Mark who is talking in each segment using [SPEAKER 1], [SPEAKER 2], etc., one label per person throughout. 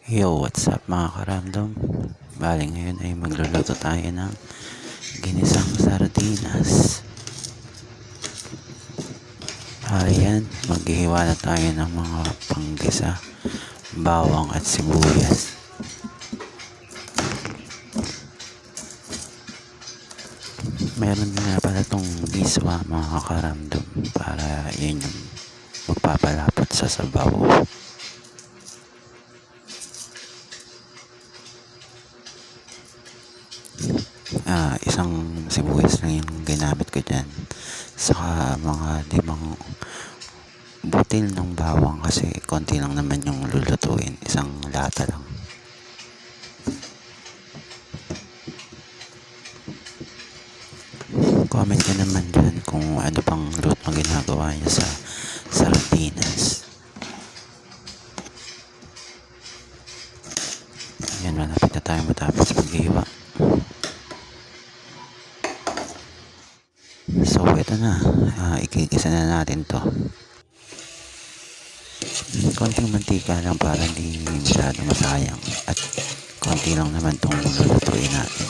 [SPEAKER 1] Yo, what's up mga karamdom? Bali ngayon ay magluluto tayo ng ginisang sardinas. Ayan, maghihiwa na tayo ng mga panggisa, bawang at sibuyas. Meron na pala itong giswa mga karamdom para yun yung magpapalapot sa sabaw. Isang sibuyas lang yung ginamit ko dyan, saka mga 5 butil ng bawang kasi konti lang naman yung lulutuin, isang lata lang. Comment nyo naman dyan kung ano pang luto ginagawa nyo sa sardinas. Yan, malapit na tayo matapos maghiwa. So ito na, ikikisa na natin to. Konting mantika lang para hindi masyado masayang, at konti lang naman tong lulutuin natin.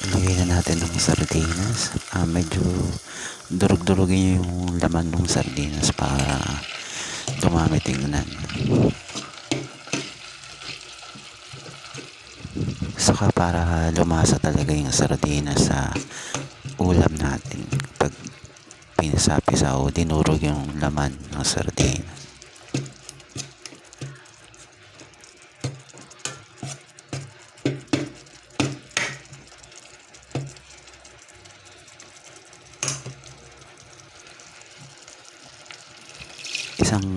[SPEAKER 1] Ilagay na natin ng sardinas. Medyo durug-durugin yung laman ng sardinas para dumami tingnan. Saka para lumasa talaga yung sardinas sa ulam natin pag pinasapisa o dinurog yung laman ng sardinas. Isang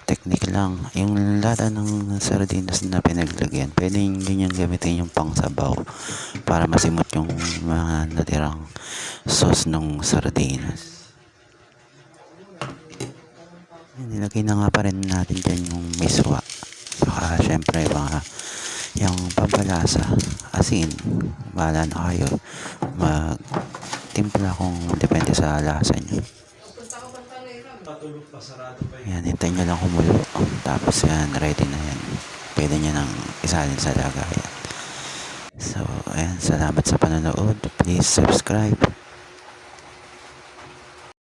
[SPEAKER 1] technique lang, yung lata ng sardinas na pinaglagyan, pwede yun yung gamitin yung pang sabaw para masimot yung mga natirang sauce ng sardinas. Nilagay na nga pa rin natin dyan yung miswa, saka syempre yung pampalasa, asin. Bahala na kayo magtimpla kung depende sa lasa nyo. Yan, hintayin nyo lang kumulo, tapos yan, ready na yan. Pwede nyo nang isalin sa lagayan. So ayan, salamat sa panonood. Please subscribe.